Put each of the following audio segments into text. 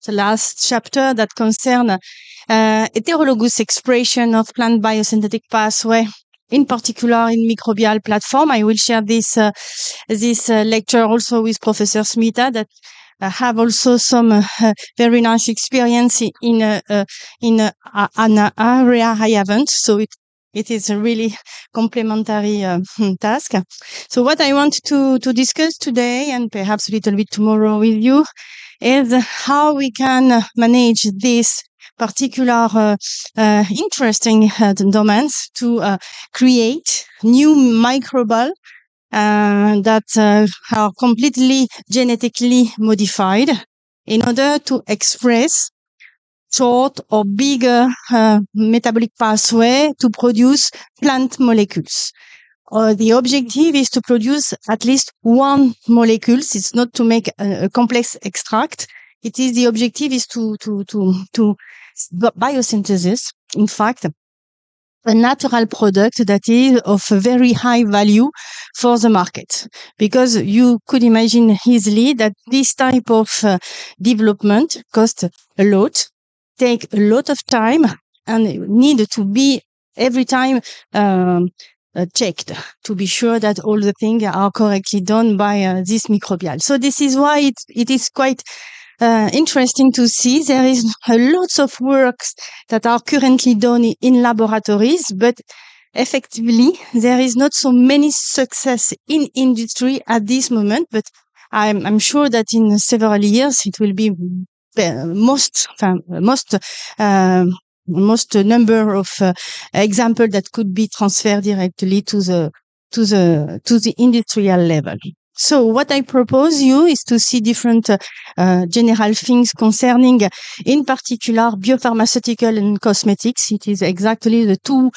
the last chapter that concern heterologous expression of plant biosynthetic pathway, in particular in microbial platform. I will share this lecture also with Professor Smita that have also some very nice experience in an area I haven't. So it is a really complementary task. So what I want to discuss today and perhaps a little bit tomorrow with you is how we can manage this particular interesting domains to create new microbial that are completely genetically modified in order to express short or bigger metabolic pathway to produce plant molecules. The objective is to produce at least one molecule. It's not to make a complex extract. The objective is to biosynthesis, in fact, a natural product that is of a very high value for the market. Because you could imagine easily that this type of development costs a lot, take a lot of time, and need to be every time checked to be sure that all the things are correctly done by this microbial. So this is why it is quite interesting to see. There is lots of works that are currently done in laboratories, but effectively there is not so many success in industry at this moment. But I'm sure that in several years it will be most number of examples that could be transferred directly to the industrial level. So what I propose you is to see different general things concerning, in particular, biopharmaceutical and cosmetics. It is exactly the two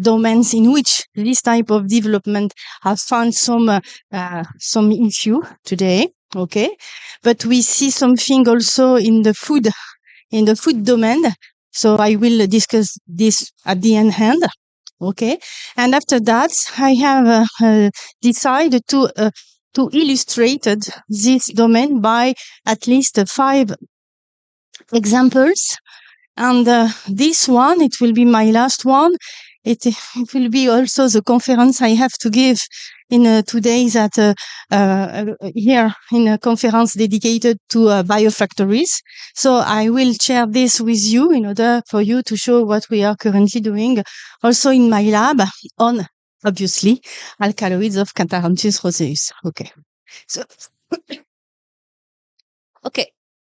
domains in which this type of development has found some issue today. Okay, but we see something also in the food domain. So I will discuss this at the end. Okay, and after that, I have decided to illustrate this domain by at least 5 examples. And this one, it will be my last one. It will be also the conference I have to give in 2 days at here in a conference dedicated to biofactories. So I will share this with you in order for you to show what we are currently doing also in my lab on, obviously, alkaloids of Catharanthus roseus. Okay.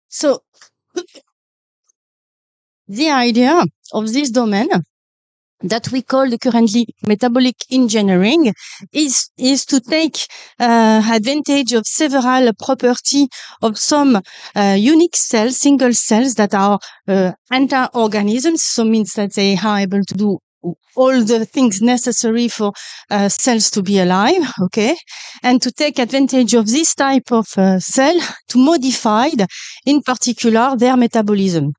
So the idea of this domain that we call currently metabolic engineering is to take advantage of several properties of some unique cells, single cells that are anti-organisms. So means that they are able to do all the things necessary for cells to be alive, okay? And to take advantage of this type of cell to modify, in particular, their metabolism.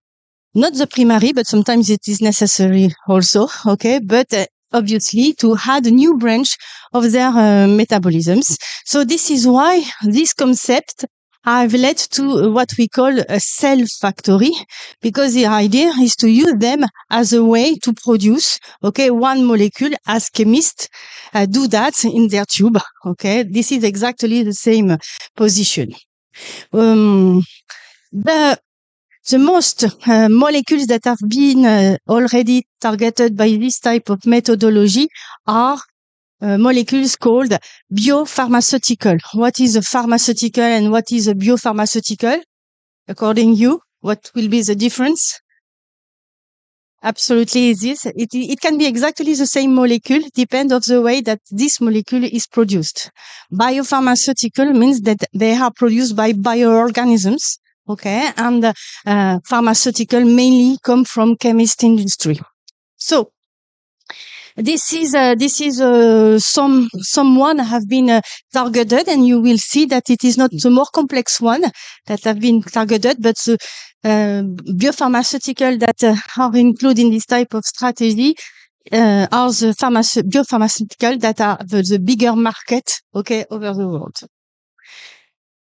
Not the primary, but sometimes it is necessary also, okay? But obviously to add a new branch of their metabolisms. So this is why this concept have led to what we call a cell factory, because the idea is to use them as a way to produce, okay, one molecule as chemists do that in their tube, okay? This is exactly the same position. The most molecules that have been already targeted by this type of methodology are molecules called biopharmaceutical. What is a pharmaceutical and what is a biopharmaceutical? According to you, what will be the difference? Absolutely is this. It can be exactly the same molecule, depend of the way that this molecule is produced. Biopharmaceutical means that they are produced by bioorganisms. Okay, and pharmaceutical mainly come from chemist industry. So this is someone have been targeted, and you will see that it is not the more complex one that have been targeted, but the biopharmaceutical that are included in this type of strategy are the biopharmaceutical that are the bigger market, okay, over the world.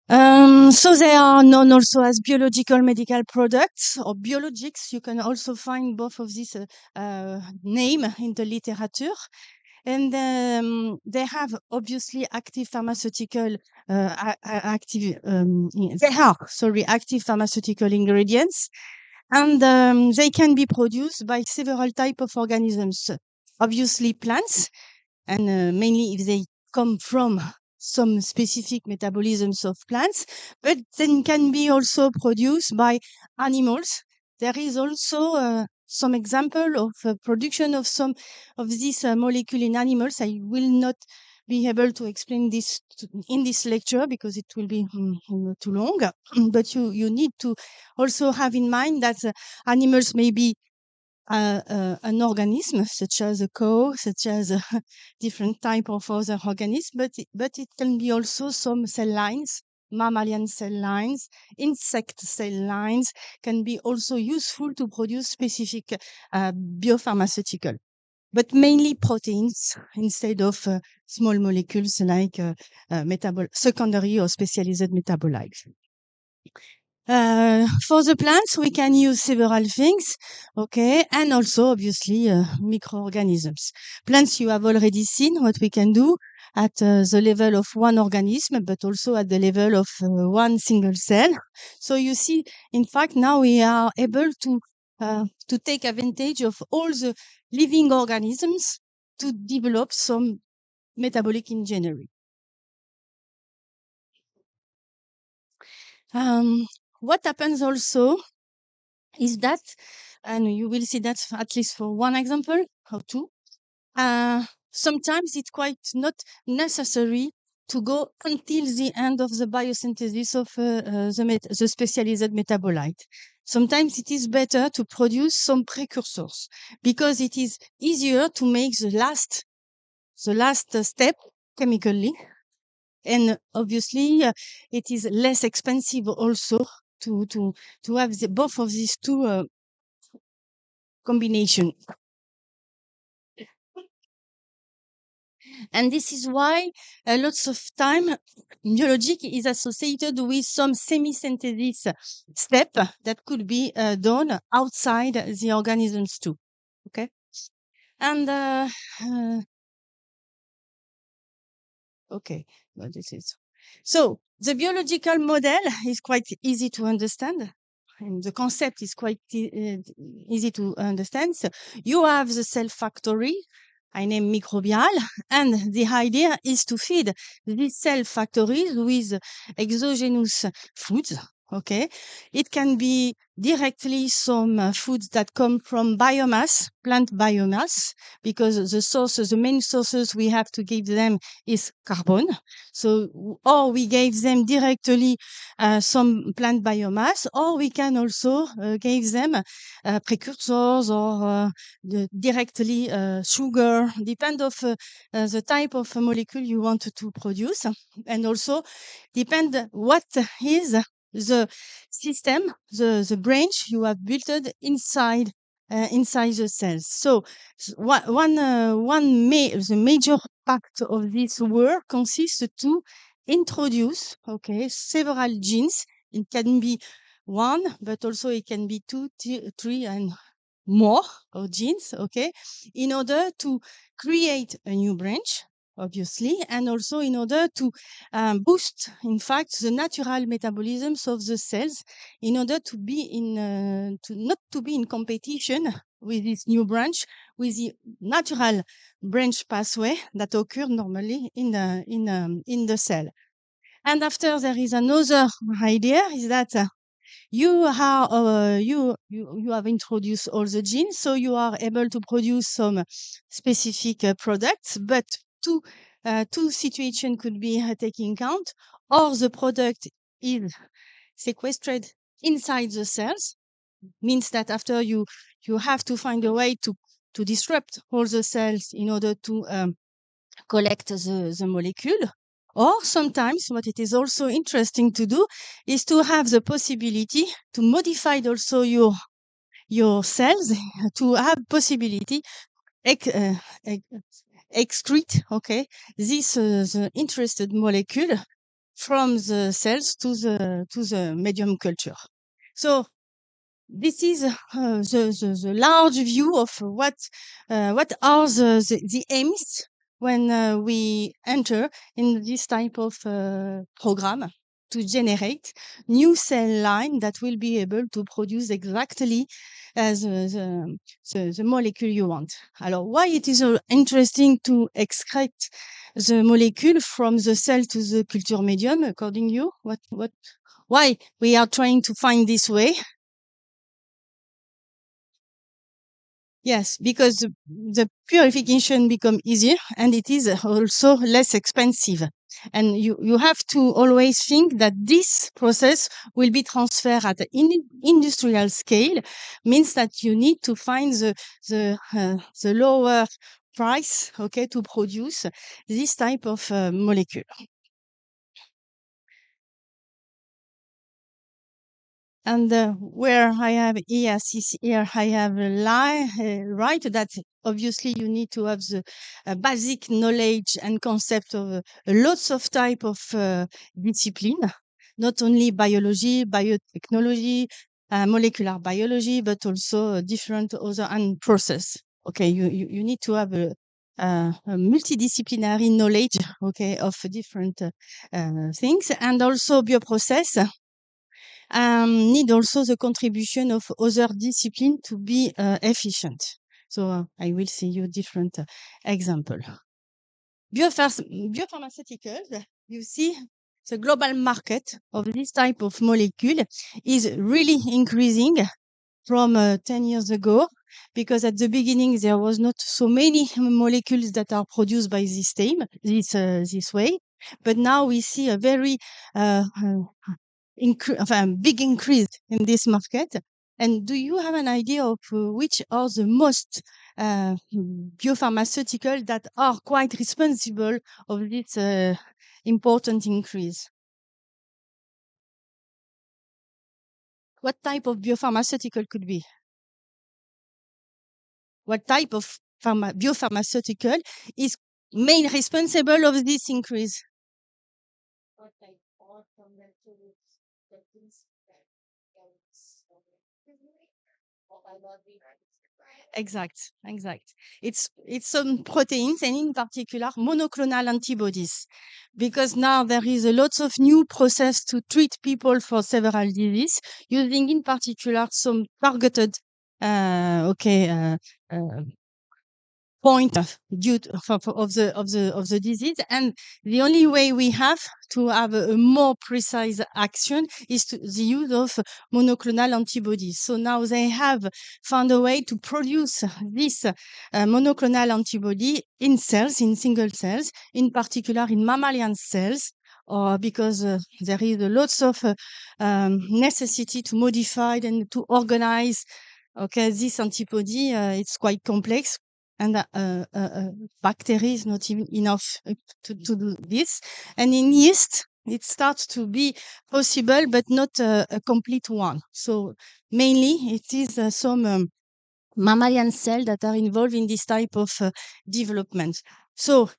So they are known also as biological medical products or biologics. You can also find both of these name in the literature. And they have obviously active pharmaceutical active pharmaceutical ingredients, and they can be produced by several type of organisms. Obviously plants, and mainly if they come from some specific metabolisms of plants, but then can be also produced by animals. There is also some example of production of some of these molecule in animals. I will not be able to explain this in this lecture because it will be too long. But you need to also have in mind that animals may be an organism such as a cow, such as a different type of other organism, but it can be also some cell lines, mammalian cell lines, insect cell lines can be also useful to produce specific biopharmaceutical, but mainly proteins instead of small molecules like secondary or specialized metabolites. For the plants, we can use several things, okay, and also obviously microorganisms. Plants, you have already seen what we can do at the level of one organism, but also at the level of one single cell. So you see, in fact, now we are able to take advantage of all the living organisms to develop some metabolic engineering. What happens also is that, and you will see that at least for one example or two, sometimes it's quite not necessary to go until the end of the biosynthesis of the specialized metabolite. Sometimes it is better to produce some precursors because it is easier to make the last step chemically, and obviously it is less expensive also to have both of these two combination. And this is why lots of time biologic is associated with some semi-synthesis step that could be done outside the organisms too. Okay. And okay, well, this is so the biological model is quite easy to understand. And the concept is quite easy to understand. So you have the cell factory, I name microbial, and the idea is to feed these cell factories with exogenous foods. Okay, it can be directly some foods that come from biomass, plant biomass, because the main sources we have to give them is carbon. So, or we gave them directly some plant biomass, or we can also give them precursors or directly sugar, depend of the type of molecule you want to produce, and also depend what is the system, the branch you have built inside the cells. So the major part of this work consists to introduce, okay, several genes. It can be one, but also it can be two, three, and more of genes, okay, in order to create a new branch, obviously, and also in order to boost, in fact, the natural metabolisms of the cells, in order to be not to be in competition with this new branch, with the natural branch pathway that occur normally in the cell. And after, there is another idea, is that you have introduced all the genes, so you are able to produce some specific products, but two situations could be taken count, or the product is sequestered inside the cells, means that after you have to find a way to disrupt all the cells in order to collect the molecule. Or sometimes what it is also interesting to do is to have the possibility to modify also your cells to have possibility excrete, okay, this the interested molecule from the cells to the medium culture. So this is the large view of what are the aims when we enter in this type of program to generate new cell line that will be able to produce exactly as the molecule you want. Alors, why it is interesting to extract the molecule from the cell to the culture medium, according to you? Why we are trying to find this way? Yes, because the purification become easier and it is also less expensive. And you have to always think that this process will be transferred at the industrial scale, means that you need to find the lower price, okay, to produce this type of molecule. And where I have yes, here I have a lie, right, that obviously you need to have the basic knowledge and concept of lots of type of discipline, not only biology, biotechnology, molecular biology, but also different other and process. Okay, you need to have a multidisciplinary knowledge, okay, of different things, and also bioprocess need also the contribution of other discipline to be efficient. So I will see you different example. Biopharmaceuticals, you see the global market of this type of molecule is really increasing from 10 years ago, because at the beginning there was not so many molecules that are produced by this way, but now we see a very big increase in this market. And do you have an idea of which are the most biopharmaceutical that are quite responsible of this important increase? What type of biopharmaceutical could be? What type of biopharmaceutical is main responsible of this increase? Exact. It's some proteins, and in particular monoclonal antibodies, because now there is a lot of new process to treat people for several diseases, using in particular some targeted point of the disease. And the only way we have to have a more precise action is the use of monoclonal antibodies. So now they have found a way to produce this monoclonal antibody in cells, in single cells, in particular in mammalian cells, or because there is a lots of necessity to modify and to organize. Okay, this antibody, it's quite complex, and bacteria is not even enough to do this. And in yeast, it starts to be possible, but not a complete one. So mainly it is some mammalian cells that are involved in this type of development. So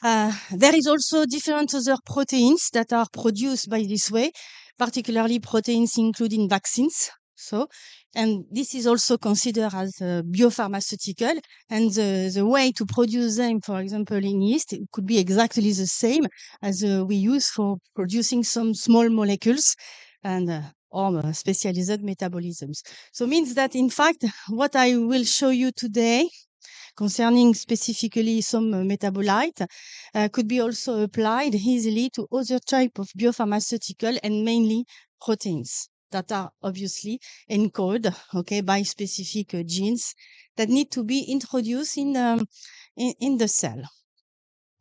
there is also different other proteins that are produced by this way, particularly proteins including vaccines. So, and this is also considered as biopharmaceutical, and the way to produce them, for example, in yeast, it could be exactly the same as we use for producing some small molecules and or specialized metabolisms. So means that, in fact, what I will show you today concerning specifically some metabolite could be also applied easily to other type of biopharmaceutical, and mainly proteins that are obviously encoded, okay, by specific genes that need to be introduced in the cell.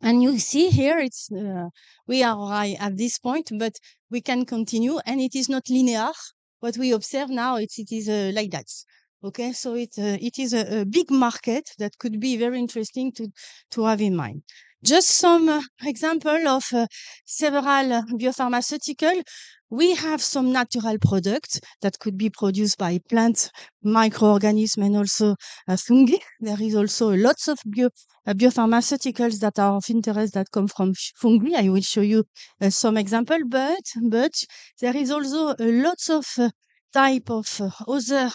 And you see here, it's we are right at this point, but we can continue, and it is not linear. What we observe now, it is like that. Okay, so it is a big market that could be very interesting to have in mind. Just some example of several biopharmaceutical. We have some natural products that could be produced by plants, microorganisms, and also fungi. There is also lots of biopharmaceuticals that are of interest that come from fungi. I will show you some example, but there is also lots of type of other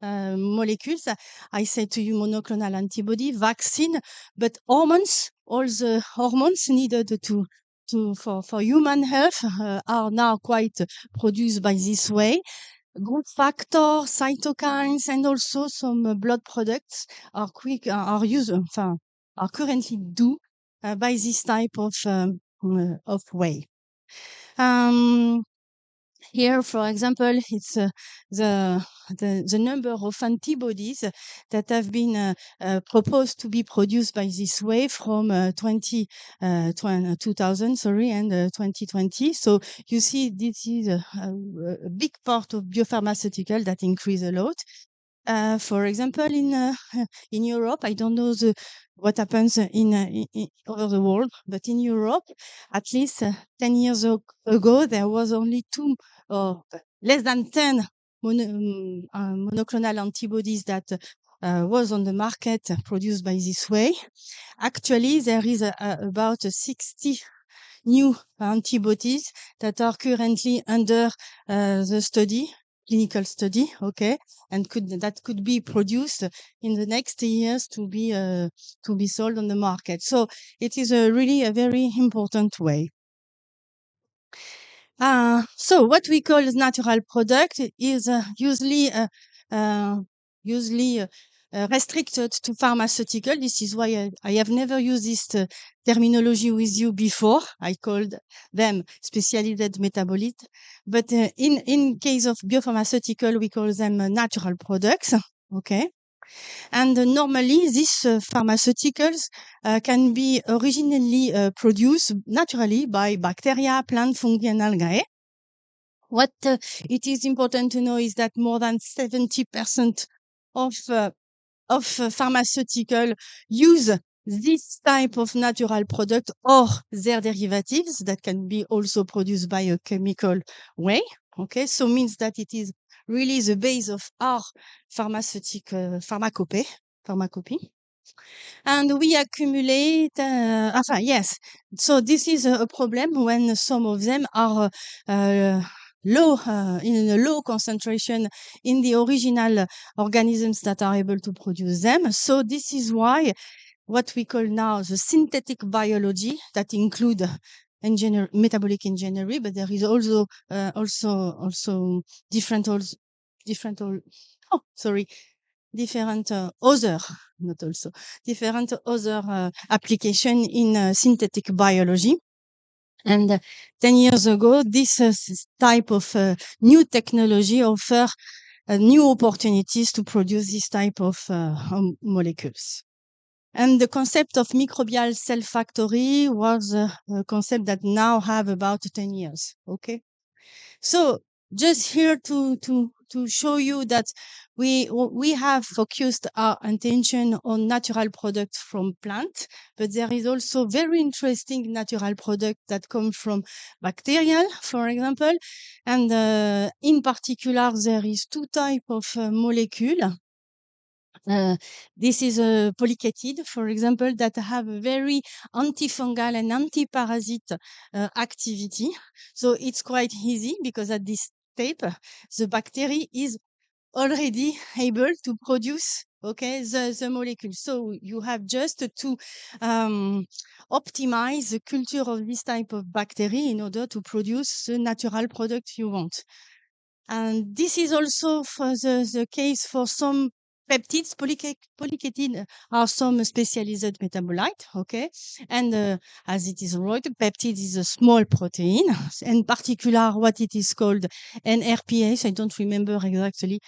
molecules. I say to you monoclonal antibody, vaccine, but hormones, all the hormones needed for human health are now quite produced by this way. Growth factor, cytokines, and also some blood products are are currently do by this type of way. Here, for example, it's the number of antibodies that have been proposed to be produced by this way from 2000, and 2020. So you see, this is a big part of biopharmaceutical that increase a lot. For example, in Europe, I don't know what happens in over the world, but in Europe, at least 10 years ago, there was only less than 10 monoclonal antibodies that was on the market produced by this way. Actually, there is about 60 new antibodies that are currently under the clinical study, okay, and that could be produced in the next years to be sold on the market. So it is really a very important way. So what we call as natural product is usually restricted to pharmaceutical. This is why I have never used this terminology with you before. I called them specialized metabolite. But in case of biopharmaceutical, we call them natural products. Okay. And normally, these pharmaceuticals can be originally produced naturally by bacteria, plant, fungi, and algae. What it is important to know is that more than 70% of pharmaceutical use this type of natural product or their derivatives that can be also produced by a chemical way. Okay, so means that it is really the base of our pharmaceutical pharmacopy. And we accumulate, yes. So this is a problem when some of them are in a low concentration in the original organisms that are able to produce them. So this is why what we call now the synthetic biology that include metabolic engineering, but there is also different other application in synthetic biology. And 10 years ago, this type of new technology offer new opportunities to produce this type of molecules. And the concept of microbial cell factory was a concept that now have about 10 years. Okay. So just here to show you that we have focused our attention on natural products from plants, but there is also very interesting natural product that come from bacterial, for example. And in particular, there is two type of molecule. This is a polyketide, for example, that have a very antifungal and anti-parasite activity. So it's quite easy because at this step, the bacteria is already able to produce the molecule. So you have just to optimize the culture of this type of bacteria in order to produce the natural product you want. And this is also for the case for some peptides. Polyketide are some specialized metabolite, okay? And as it is right, peptide is a small protein, in particular what it is called NRPS. I don't remember exactly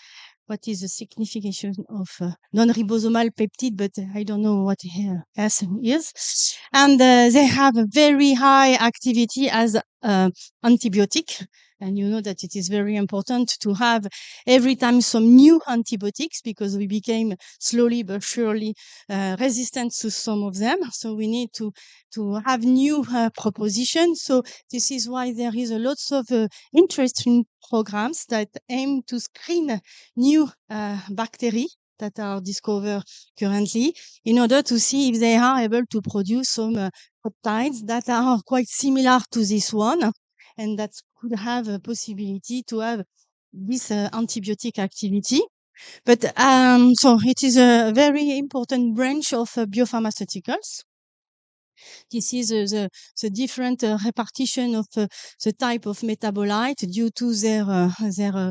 what is the signification of non-ribosomal peptide, but I don't know what S is. And they have a very high activity as antibiotic. And you know that it is very important to have every time some new antibiotics because we became slowly but surely resistant to some of them. So we need to have new propositions. So this is why there is a lots of interesting programs that aim to screen new bacteria that are discovered currently in order to see if they are able to produce some peptides that are quite similar to this one and that could have a possibility to have this antibiotic activity. But so it is a very important branch of biopharmaceuticals. This is the different repartition of the type of metabolite due to their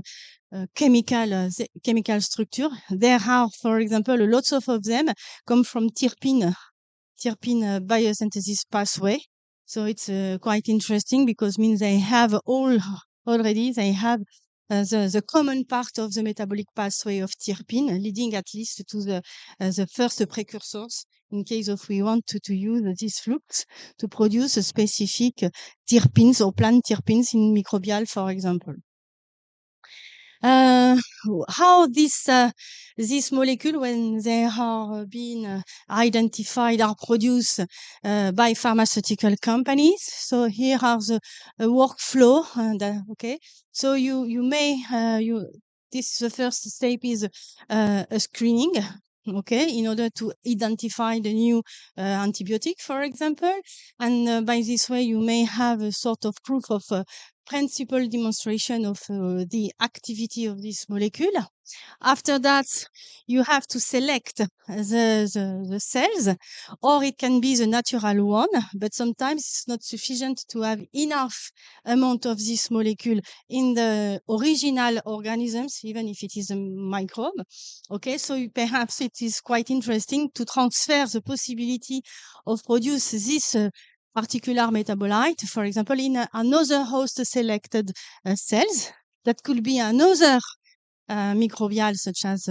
chemical structure. There are, for example, lots of them come from terpene biosynthesis pathway. So it's quite interesting because means they have they have the common part of the metabolic pathway of terpene, leading at least to the first precursors in case of we want to use this flux to produce a specific terpenes or plant terpenes in microbial, for example. How this molecule, when they are being identified, are produced by pharmaceutical companies. So here are the workflow. Okay, so you may the first step is a screening. Okay, in order to identify the new antibiotic, for example, and by this way you may have a sort of proof of principal demonstration of the activity of this molecule. After that, you have to select the cells, or it can be the natural one, but sometimes it's not sufficient to have enough amount of this molecule in the original organisms, even if it is a microbe. Okay, so perhaps it is quite interesting to transfer the possibility of produce this particular metabolite, for example, in another host selected cells. That could be another microbial such as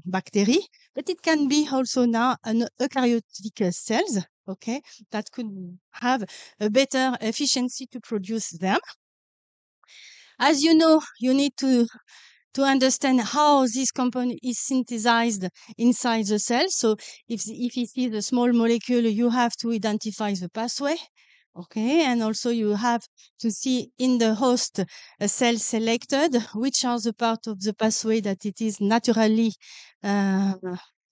bacteria, but it can be also now an eukaryotic cells, okay, that could have a better efficiency to produce them. As you know, you need to understand how this component is synthesized inside the cell. So if it is a small molecule, you have to identify the pathway. Okay, and also you have to see in the host cell selected, which are the part of the pathway that it is naturally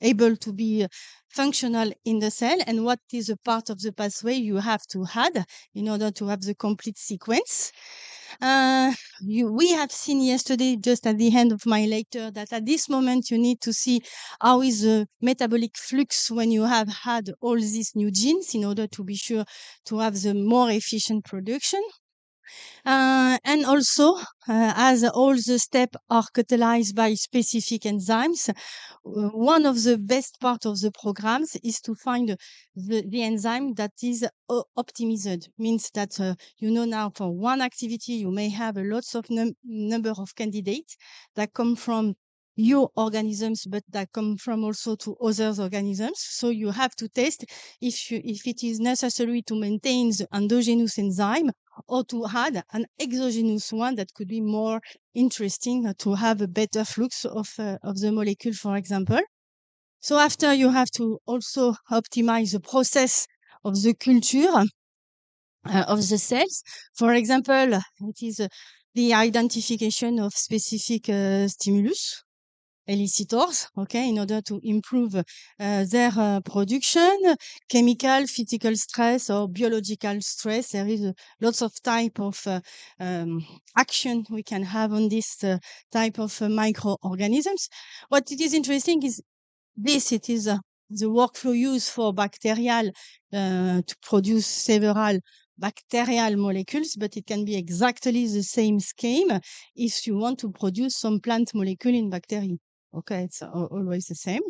able to be functional in the cell, and what is a part of the pathway you have to add in order to have the complete sequence. We have seen yesterday, just at the end of my lecture, that at this moment you need to see how is the metabolic flux when you have had all these new genes in order to be sure to have the more efficient production. And also, as all the steps are catalyzed by specific enzymes, one of the best part of the programs is to find the enzyme that is optimized. Means that you know now for one activity you may have a lots of number of candidates that come from your organisms, but that come from also to other organisms. So you have to test if it is necessary to maintain the endogenous enzyme or to add an exogenous one that could be more interesting to have a better flux of the molecule, for example. So after you have to also optimize the process of the culture of the cells. For example, it is the identification of specific stimulus elicitors, okay, in order to improve their production, chemical, physical stress or biological stress. There is lots of type of action we can have on this type of microorganisms. What it is interesting is it is the workflow used for bacterial to produce several bacterial molecules, but it can be exactly the same scheme if you want to produce some plant molecule in bacteria. Okay, it's always the same.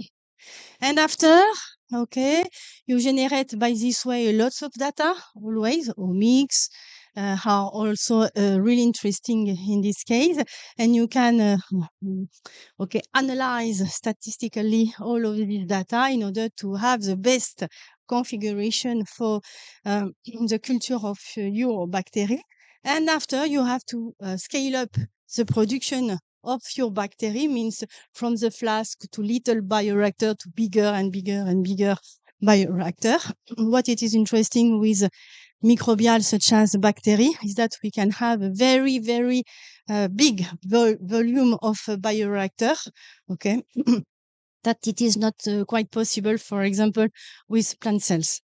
And after, okay, you generate by this way lots of data, always, omics, are also really interesting in this case. And you can, analyze statistically all of this data in order to have the best configuration for the culture of your bacteria. And after you have to scale up the production of your bacteria, means from the flask to little bioreactor to bigger and bigger and bigger bioreactor. What it is interesting with microbial such as bacteria is that we can have a very, very big volume of bioreactor, okay, that it is not quite possible, for example, with plant cells.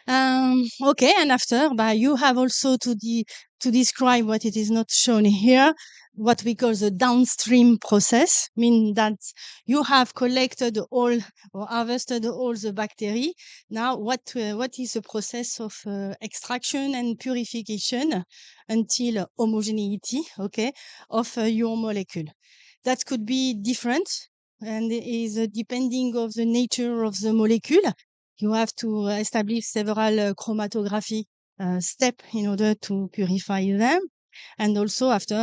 Okay, and after, you have also to describe what it is not shown here, what we call the downstream process, mean that you have collected all or harvested all the bacteria. Now, what is the process of extraction and purification until homogeneity, okay, of your molecule? That could be different and is depending of the nature of the molecule. You have to establish several chromatography steps in order to purify them. And also after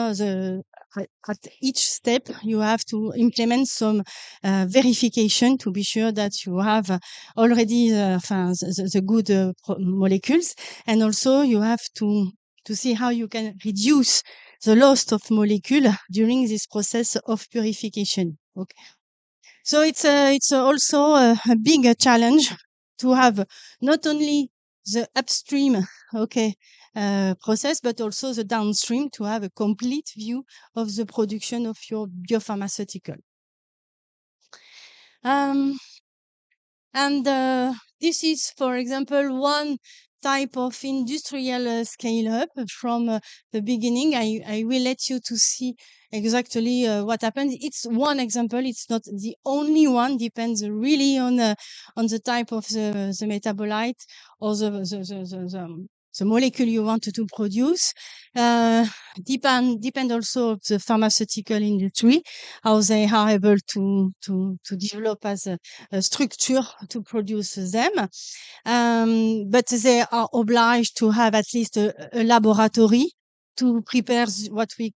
at each step, you have to implement some verification to be sure that you have already the good molecules. And also you have to see how you can reduce the loss of molecule during this process of purification. Okay. So it's also a big challenge to have not only the upstream, okay, process, but also the downstream to have a complete view of the production of your biopharmaceutical. And this is, for example, one type of industrial scale up from the beginning. I will let you to see exactly what happens. It's one example. It's not the only one. Depends really on the type of the metabolite or the molecule you want to produce. Depend also of the pharmaceutical industry, how they are able to develop as a structure to produce them. But they are obliged to have at least a laboratory to prepare what we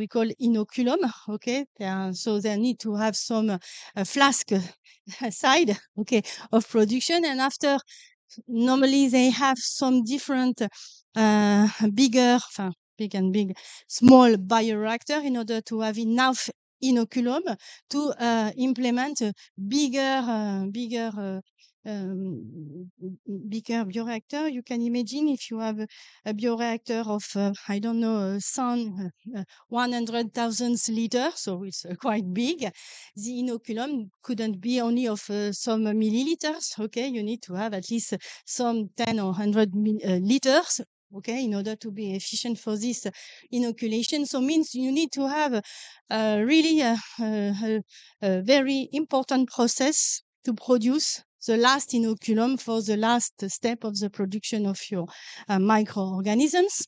call inoculum. Okay. So they need to have some flask side, okay, of production. And after, normally they have some different bigger, small bioreactor in order to have enough inoculum to implement a bigger bioreactor. You can imagine if you have a bioreactor of, I don't know, 100,000 liters, so it's quite big. The inoculum couldn't be only of some milliliters. Okay, you need to have at least some 10 or 100 liters. Okay, in order to be efficient for this inoculation. So means you need to have really a very important process to produce the last inoculum for the last step of the production of your microorganisms.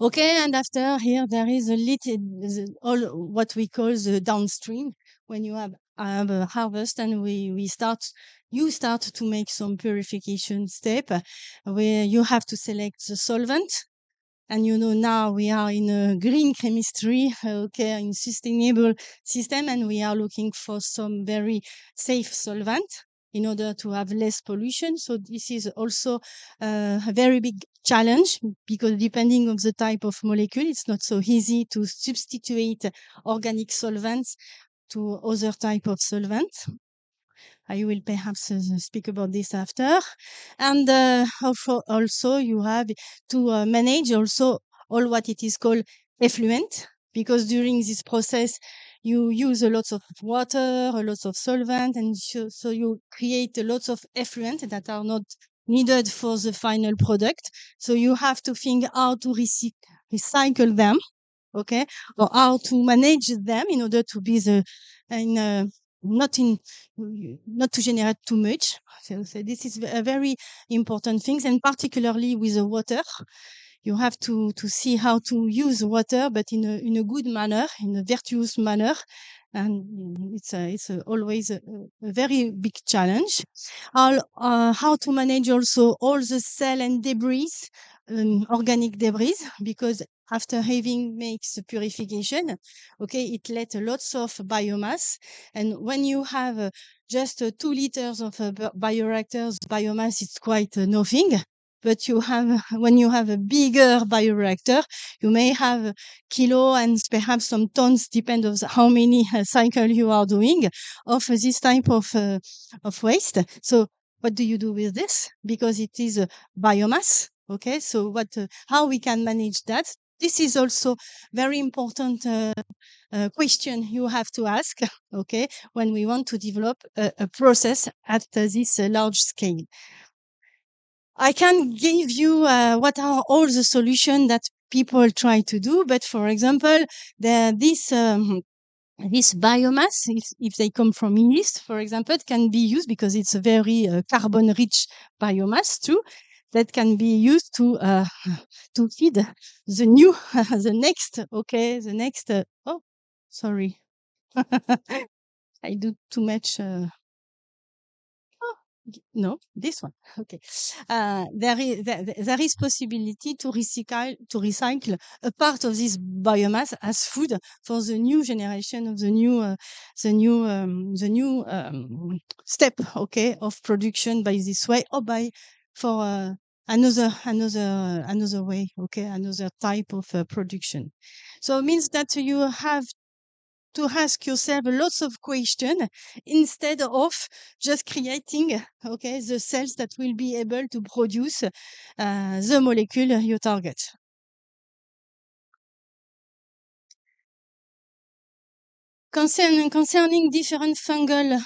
Okay, and after here there is a little all what we call the downstream, when you have a harvest and you start to make some purification step where you have to select the solvent. And now we are in a green chemistry, okay, in sustainable system, and we are looking for some very safe solvent in order to have less pollution. So this is also a very big challenge, because depending on the type of molecule, it's not so easy to substitute organic solvents to other type of solvents. I will perhaps speak about this after. And also you have to manage also all what it is called effluent, because during this process you use a lot of water, a lot of solvent, and so you create a lot of effluent that are not needed for the final product. So you have to think how to recycle them, okay, or how to manage them in order to be not to generate too much. So this is a very important thing, and particularly with the water, you have to see how to use water, but in a good manner, in a virtuous manner, and it's always a very big challenge. How to manage also all the cell and debris, organic debris, because after having makes the purification, okay, it let lots of biomass. And when you have just 2 liters of bioreactors, biomass, it's quite nothing. but when you have a bigger bioreactor, you may have kilo and perhaps some tons, depend on how many cycle you are doing of this type of waste. So what do you do with this? Because it is a biomass. Okay. So how we can manage that? This is also very important question you have to ask, okay, when we want to develop a process at this large scale. I can give you what are all the solutions that people try to do, but for example, this biomass, if they come from yeast, for example, it can be used because it's a very carbon-rich biomass too, that can be used to feed the new, the next. Oh, sorry, I do too much. No, this one. Okay. There is possibility to recycle a part of this biomass as food for the new generation of the new step, okay, of production by this way or for another way, okay, another type of production. So it means that you have to ask yourself lots of questions instead of just creating, okay, the cells that will be able to produce the molecule you target. Concerning different fungal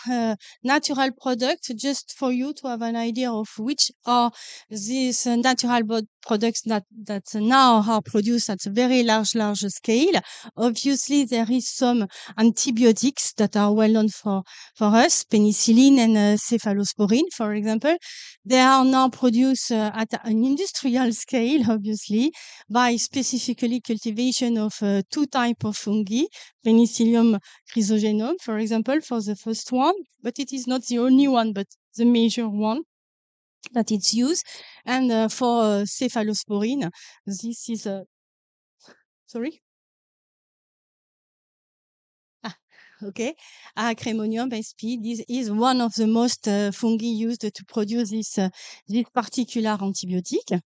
natural products, just for you to have an idea of which are these natural products that now are produced at a very large scale. Obviously, there is some antibiotics that are well known for us, penicillin and cephalosporin, for example. They are now produced at an industrial scale, obviously, by specifically cultivation of two types of fungi, Penicillium chrysogenum, for example, for the first one, but it is not the only one, but the major one that it's used. And for cephalosporin, this is sorry. Okay, Acremonium sp. This is one of the most fungi used to produce this particular antibiotic.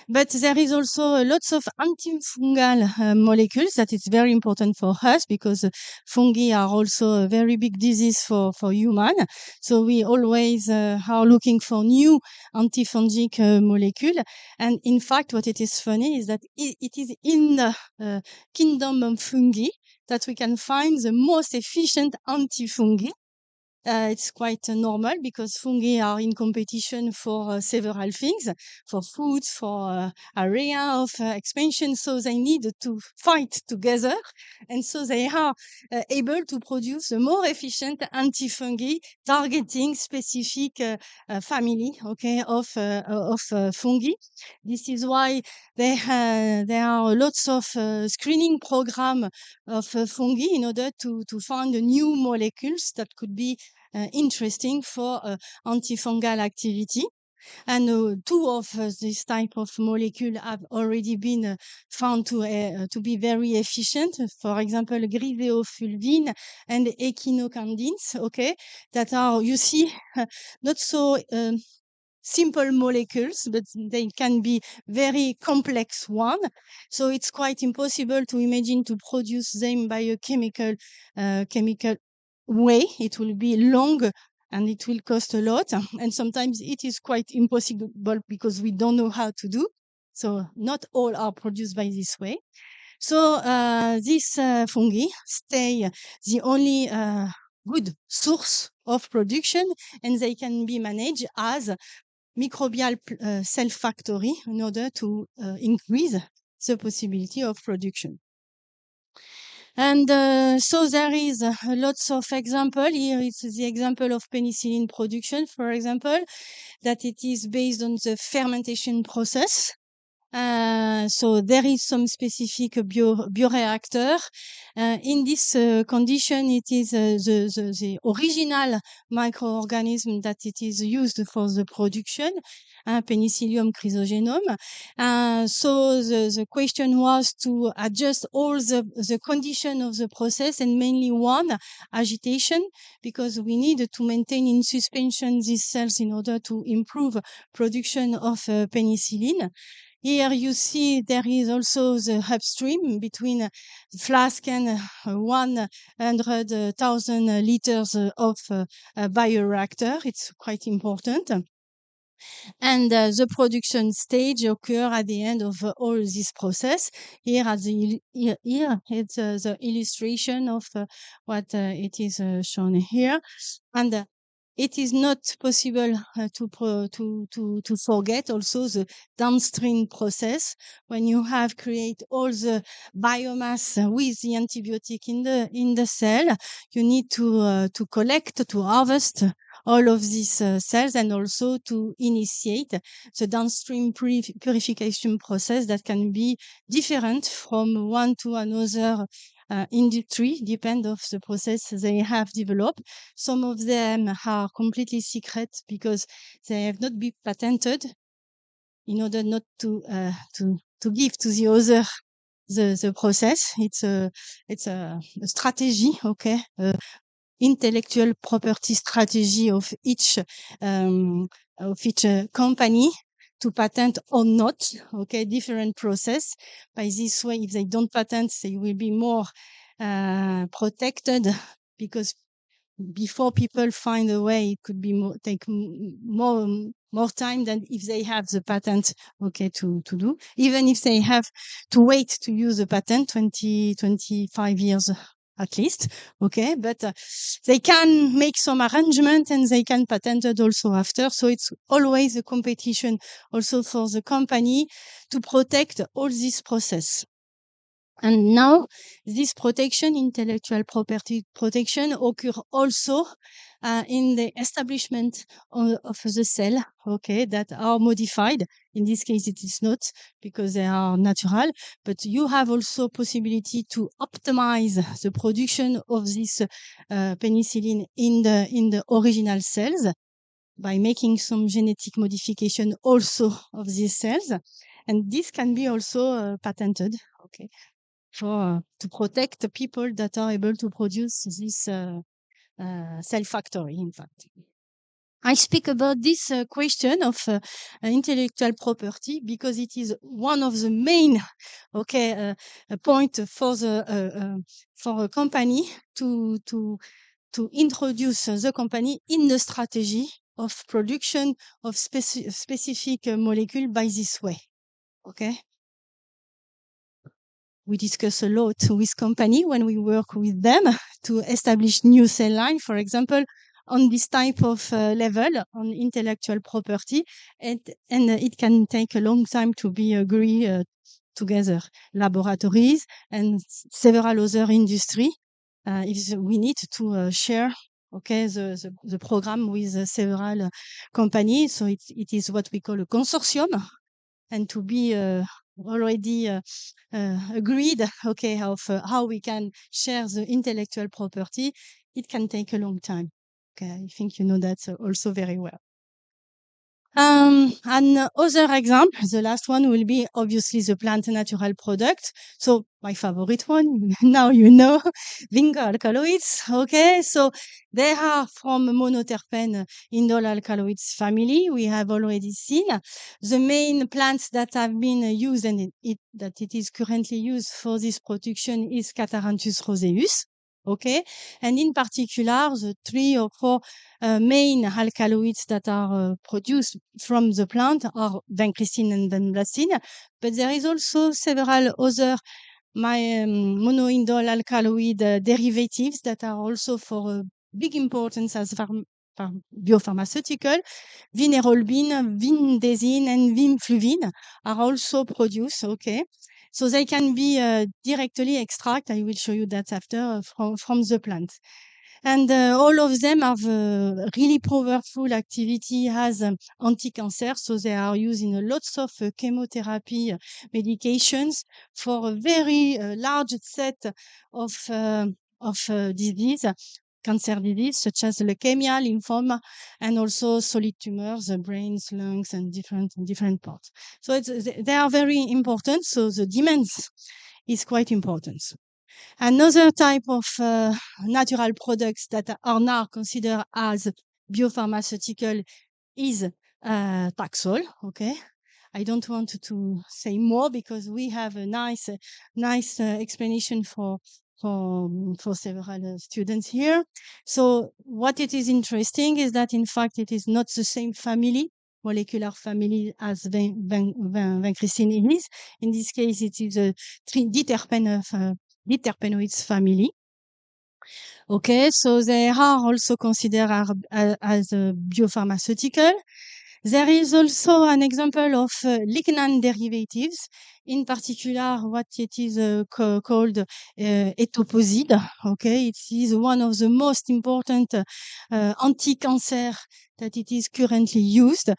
But there is also lots of antifungal molecules that is very important for us because fungi are also a very big disease for human. So we always are looking for new antifungic molecule. And in fact, what it is funny is that it is in the kingdom of fungi that we can find the most efficient antifungi. It's quite normal because fungi are in competition for several things, for food, for area of expansion. So they need to fight together. And so they are able to produce a more efficient antifungi targeting specific family, okay, of fungi. This is why there are lots of screening program of fungi in order to find new molecules that could be interesting for antifungal activity. And two of this type of molecule have already been found to be very efficient. For example, griseofulvin and echinocandins, okay, that are, you see, not so simple molecules, but they can be very complex one. So it's quite impossible to imagine to produce them by a chemical way. It will be long and it will cost a lot. And sometimes it is quite impossible because we don't know how to do. So not all are produced by this way. So these fungi stay the only good source of production, and they can be managed as microbial cell factory in order to increase the possibility of production. And so there is lots of example. Here it's the example of penicillin production, for example, that it is based on the fermentation process. So there is some specific bioreactor. In this condition, it is the original microorganism that it is used for the production, Penicillium chrysogenome. So the question was to adjust all the condition of the process, and mainly one, agitation, because we need to maintain in suspension these cells in order to improve production of penicillin. Here you see there is also the upstream between flask and 100,000 liters of bioreactor. It's quite important. And the production stage occur at the end of all this process. Here, here it's the illustration of what it is shown here. And it is not possible to forget also the downstream process. When you have create all the biomass with the antibiotic in the cell, you need to collect, to harvest all of these cells, and also to initiate the downstream purification process that can be different from one to another industry, depend of the process they have developed. Some of them are completely secret because they have not been patented, in order not to give to the other the process. It's a strategy, okay, intellectual property strategy of each company to patent or not, okay, different process. By this way, if they don't patent, they will be more protected, because before people find a way, it could be more time than if they have the patent, okay, to do. Even if they have to wait to use the patent 25 years at least, okay, but they can make some arrangement and they can patent it also after. So it's always a competition also for the company to protect all this process. And now this protection, intellectual property protection, occur also in the establishment of the cell, okay, that are modified. In this case, it is not, because they are natural, but you have also possibility to optimize the production of this penicillin in the original cells by making some genetic modification also of these cells. And this can be also patented, okay, for to protect the people that are able to produce this cell factory, in fact. I speak about this question of intellectual property because it is one of the main, okay, point for a company to introduce the company in the strategy of production of specific molecule by this way, okay. We discuss a lot with company when we work with them to establish new cell line, for example, on this type of level on intellectual property, and it can take a long time to be agreed together, laboratories and several other industry. If we need to share, okay, the program with several companies, so it is what we call a consortium, and to be already agreed, okay, of how we can share the intellectual property, it can take a long time. Okay, I think you know that also very well. Another example, the last one will be obviously the plant natural product. So my favorite one, now you know, Vinca alkaloids. Okay, so they are from monoterpene indole alkaloids family. We have already seen the main plants that have been used and that it is currently used for this production is Catharanthus roseus. Okay, and in particular, the 3 or 4 main alkaloids that are produced from the plant are vincristin and vinblastine, but there is also several other monoindole alkaloid derivatives that are also for big importance as biopharmaceutical. Vinerolbin, vindesine, and vimfluvine are also produced, okay? So they can be directly extracted. I will show you that after from the plant. And all of them have really powerful activity as anti-cancer. So they are using lots of chemotherapy medications for a very large set of disease, cancer disease, such as leukemia, lymphoma, and also solid tumors, the brains, lungs, and different parts. So they are very important. So the demands is quite important. Another type of natural products that are now considered as biopharmaceutical is Taxol. Okay, I don't want to say more because we have a nice explanation for several students here. So what it is interesting is that in fact it is not the same family, molecular family as vincristin is. In this case, it is a diterpenoids family. Okay, so they are also considered as a biopharmaceutical. There is also an example of lignan derivatives, in particular what it is called etoposide. Okay, it is one of the most important anti-cancer that it is currently used,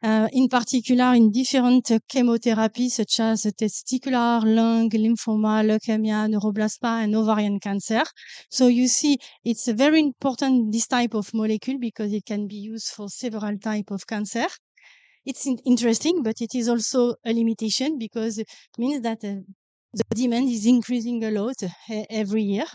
in particular in different chemotherapies such as testicular, lung, lymphoma, leukemia, neuroblastoma, and ovarian cancer. So you see, it's a very important, this type of molecule, because it can be used for several types of cancer. It's interesting, but it is also a limitation because it means that the demand is increasing a lot every year.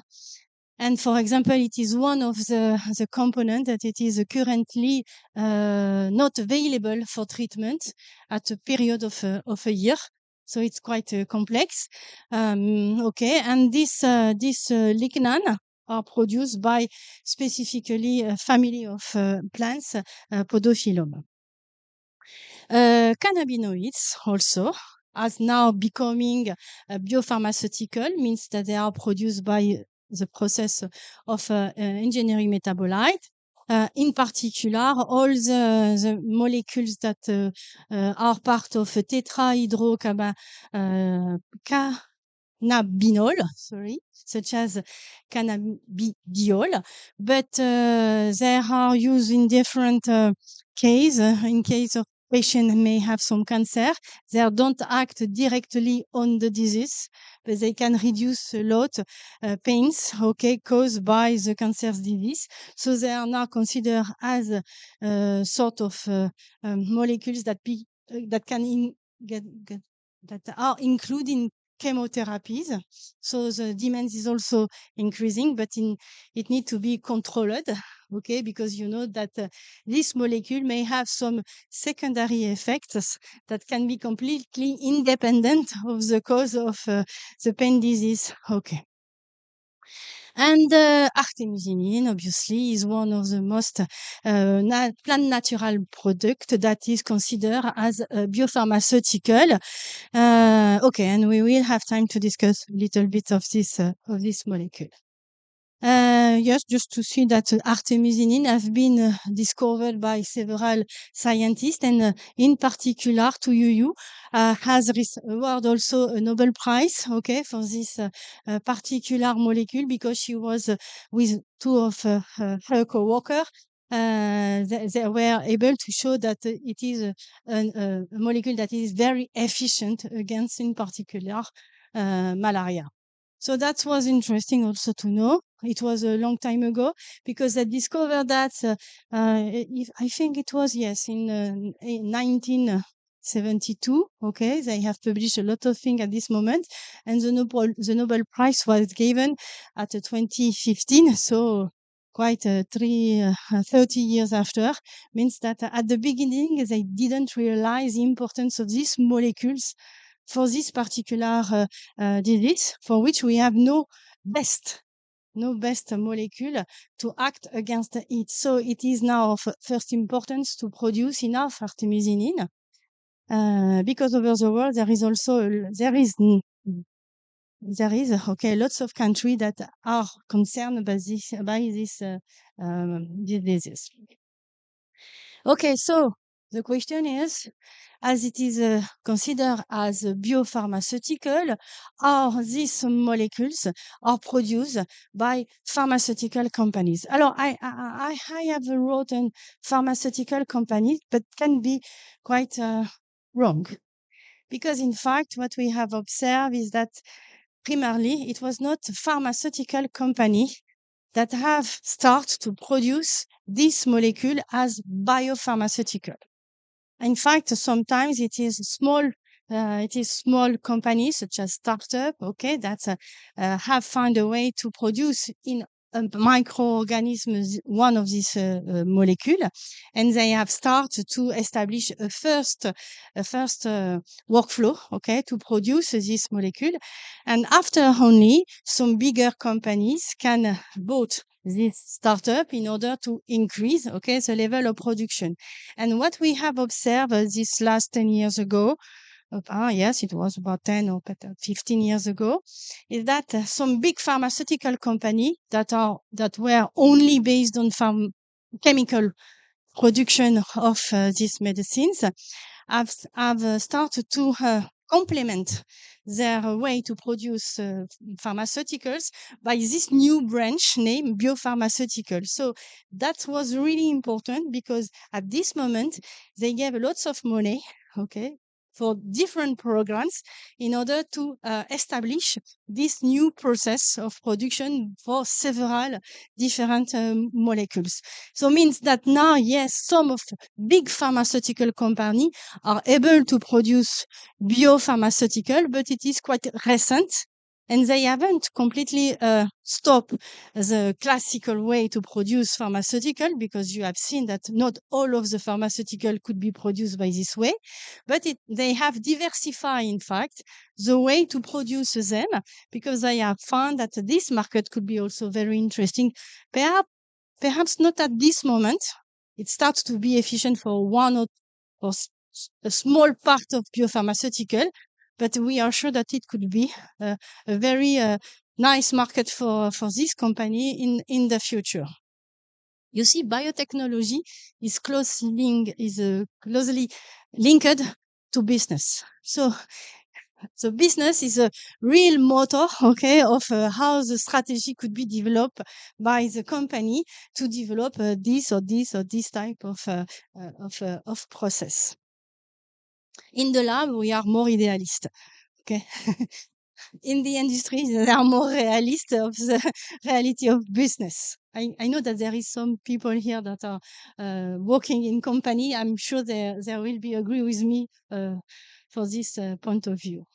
And for example, it is one of the components that it is currently not available for treatment at a period of a year. So it's quite complex. Okay, and this lignan are produced by specifically a family of plants, Podophyllum. Cannabinoids also, as now becoming biopharmaceutical, means that they are produced by the process of engineering metabolite. In particular, all the molecules that are part of cannabinol, such as cannabidiol, but they are used in different cases. In case of patient may have some cancer, they don't act directly on the disease, but they can reduce a lot pains, okay, caused by the cancer disease. So they are now considered as sort of molecules that that are included in chemotherapies. So the demand is also increasing, but it needs to be controlled, okay, because you know that this molecule may have some secondary effects that can be completely independent of the cause of the pain disease. Okay. And artemisinin, obviously, is one of the most plant natural product that is considered as a biopharmaceutical. Okay, and we will have time to discuss a little bit of this molecule. Yes, just to see that artemisinin has been discovered by several scientists, and in particular, Tu Youyou has awarded also a Nobel Prize, okay, for this particular molecule, because she was with two of her co-workers. They were able to show that it is a molecule that is very efficient against, in particular, malaria. So that was interesting also to know. It was a long time ago because I discovered that I think it was, yes, in 1972. Okay, they have published a lot of things at this moment, and the Nobel Prize was given at 2015. So quite 30 years after, means that at the beginning they didn't realize the importance of these molecules for this particular disease, for which we have no best molecule to act against it. So it is now of first importance to produce enough artemisinin, because over the world there is also lots of countries that are concerned by this diseases. Okay, so The question is, as it is considered as a biopharmaceutical, are these molecules are produced by pharmaceutical companies? Alors, I have written pharmaceutical companies, but can be quite wrong. Because in fact, what we have observed is that primarily it was not a pharmaceutical company that have started to produce this molecule as biopharmaceutical. In fact, sometimes it is small companies such as startup, okay, that have found a way to produce in a microorganism one of these molecule, and they have started to establish a first workflow, okay, to produce this molecule, and after only some bigger companies can bought this startup in order to increase, okay, the level of production. And what we have observed this last 10 years ago, yes, it was about 10 or 15 years ago, is that some big pharmaceutical company that were only based on chemical production of these medicines have started to complement their way to produce pharmaceuticals by this new branch named biopharmaceutical. So that was really important because at this moment they gave lots of money, okay, for different programs in order to establish this new process of production for several different molecules. So means that now, yes, some of big pharmaceutical companies are able to produce biopharmaceutical, but it is quite recent. And they haven't completely stopped the classical way to produce pharmaceutical, because you have seen that not all of the pharmaceutical could be produced by this way, but they have diversified, in fact, the way to produce them, because they have found that this market could be also very interesting. Perhaps not at this moment. It starts to be efficient for one or a small part of biopharmaceutical, but we are sure that it could be a very nice market for this company in the future. You see, biotechnology is closely linked to business. So business is a real motor, okay, of how the strategy could be developed by the company to develop this or this type of process. In the lab, we are more idealist, okay. In the industry, they are more realist of the reality of business. I know that there is some people here that are working in company. I'm sure they will be agree with me for this point of view.